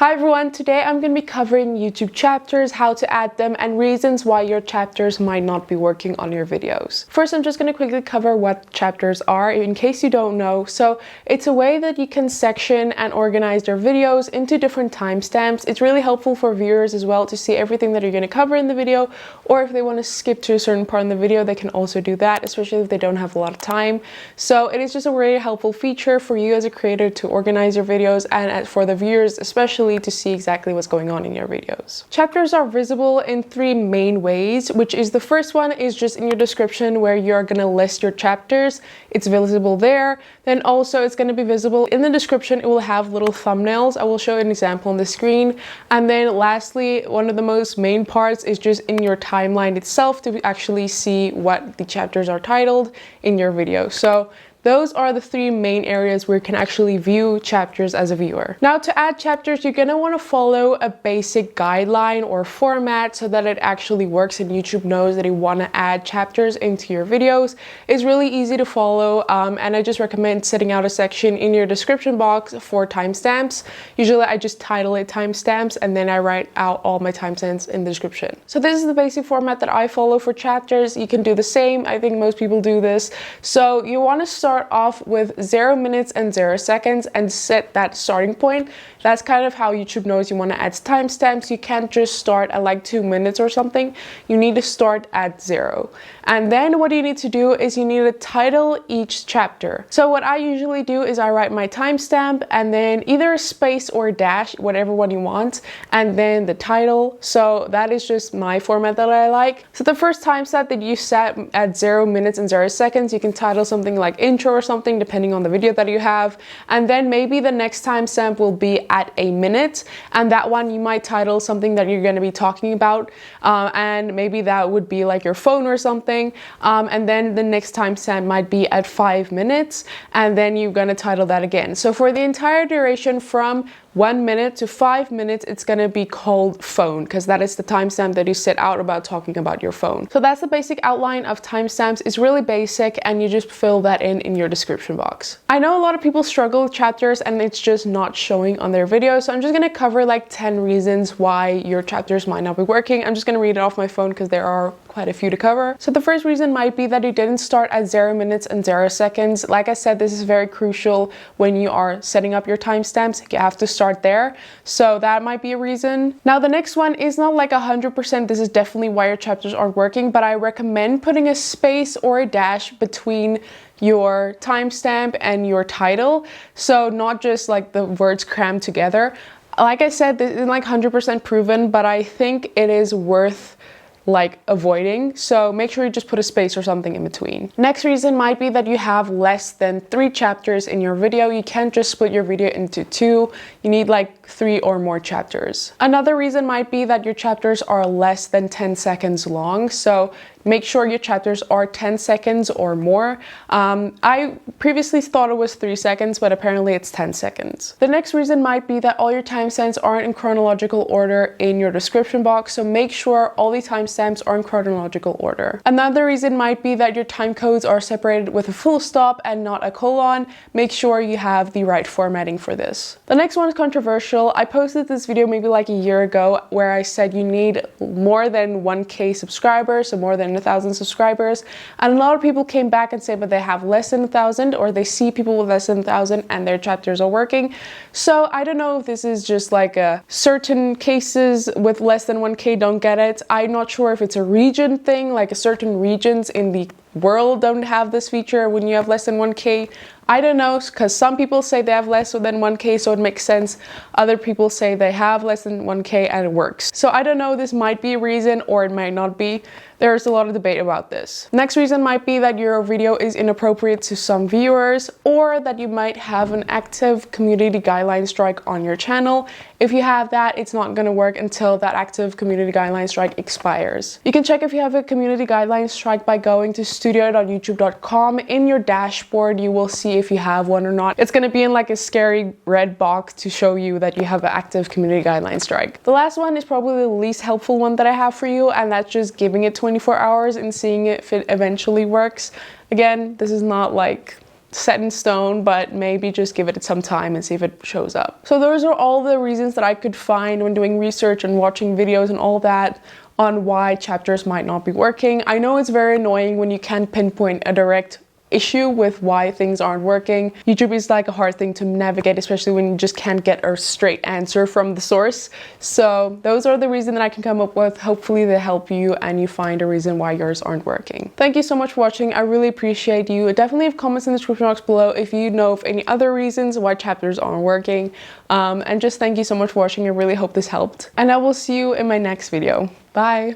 Hi everyone, today I'm going to be covering YouTube chapters, how to add them, and reasons why your chapters might not be working on your videos. First, I'm just going to quickly cover what chapters are in case you don't know. So it's a way that you can section and organize your videos into different timestamps. It's really helpful for viewers as well to see everything that you're going to cover in the video, or if they want to skip to a certain part in the video, they can also do that, especially if they don't have a lot of time. So it is just a really helpful feature for you as a creator to organize your videos, and for the viewers especially to see exactly what's going on in your videos. Chapters are visible in three main ways, which is the first one is just in your description where you're going to list your chapters. It's visible there. Then also it's going to be visible in the description. It will have little thumbnails. I will show an example on the screen. And then lastly, one of the most main parts is just in your timeline itself to actually see what the chapters are titled in your video. So those are the three main areas where you can actually view chapters as a viewer. Now, to add chapters, you're gonna want to follow a basic guideline or format so that it actually works and YouTube knows that you want to add chapters into your videos. It's really easy to follow, and I just recommend setting out a section in your description box for timestamps. Usually I just title it timestamps and then I write out all my timestamps in the description. So this is the basic format that I follow for chapters. You can do the same. I think most people do this. So you want to start off with 0 minutes and 0 seconds and set that starting point. That's kind of how YouTube knows you want to add timestamps. You can't just start at like 2 minutes or something. You need to start at 0. And then what you need to do is you need to title each chapter. So what I usually do is I write my timestamp and then either a space or a dash, whatever one you want, and then the title. So that is just my format that I like. So the first timestamp that you set at 0 minutes and 0 seconds, you can title something like intro or something depending on the video that you have. And then maybe the next timestamp will be at a minute, and that one you might title something that you're going to be talking about, and maybe that would be like your phone or something. And then the next timestamp might be at 5 minutes, and then you're going to title that again. So for the entire duration from 1 minute to 5 minutes, it's going to be called phone, because that is the timestamp that you set out about talking about your phone. So that's the basic outline of timestamps. It's really basic, and you just fill that in your description box. I know a lot of people struggle with chapters and it's just not showing on their videos, so I'm just going to cover like 10 reasons why your chapters might not be working. I'm just going to read it off my phone because there are quite a few to cover. So the first reason might be that you didn't start at 0 minutes and 0 seconds. Like I said, this is very crucial when you are setting up your timestamps. You have to start there. So that might be a reason. Now the next one is not like 100%. This is definitely why your chapters aren't working, but I recommend putting a space or a dash between your timestamp and your title. So not just like the words crammed together. Like I said, this isn't like 100% proven, but I think it is worth like avoiding. So make sure you just put a space or something in between. Next reason might be that you have less than 3 chapters in your video. You can't just split your video into 2. You need like 3 or more chapters. Another reason might be that your chapters are less than 10 seconds long. So make sure your chapters are 10 seconds or more. I previously thought it was 3 seconds, but apparently it's 10 seconds. The next reason might be that all your timestamps aren't in chronological order in your description box, so make sure all the timestamps are in chronological order. Another reason might be that your time codes are separated with a full stop and not a colon. Make sure you have the right formatting for this. The next one is controversial. I posted this video maybe like a year ago where I said you need more than 1K subscribers, so more than 1,000 subscribers, and a lot of people came back and said but they have less than 1,000, or they see people with less than 1,000 and their chapters are working. So I don't know if this is just like a certain cases with less than 1K don't get it. I'm not sure if it's a region thing, like a certain regions in the world don't have this feature when you have less than 1K. I don't know, because some people say they have less than 1K, so it makes sense. Other people say they have less than 1K and it works. So I don't know, this might be a reason or it might not be. There's a lot of debate about this. Next reason might be that your video is inappropriate to some viewers, or that you might have an active community guideline strike on your channel. If you have that, it's not going to work until that active community guideline strike expires. You can check if you have a community guideline strike by going to studio.youtube.com. In your dashboard, you will see if you have one or not. It's going to be in like a scary red box to show you that you have an active community guideline strike. The last one is probably the least helpful one that I have for you, and that's just giving it 24 hours and seeing if it eventually works. Again, this is not like set in stone, but maybe just give it some time and see if it shows up. So those are all the reasons that I could find when doing research and watching videos and all that on why chapters might not be working. I know it's very annoying when you can't pinpoint a direct issue with why things aren't working. YouTube is like a hard thing to navigate, especially when you just can't get a straight answer from the source. So those are the reasons that I can come up with. Hopefully they help you and you find a reason why yours aren't working. Thank you so much for watching. I really appreciate you. Definitely leave comments in the description box below if you know of any other reasons why chapters aren't working. And just thank you so much for watching. I really hope this helped. And I will see you in my next video. Bye!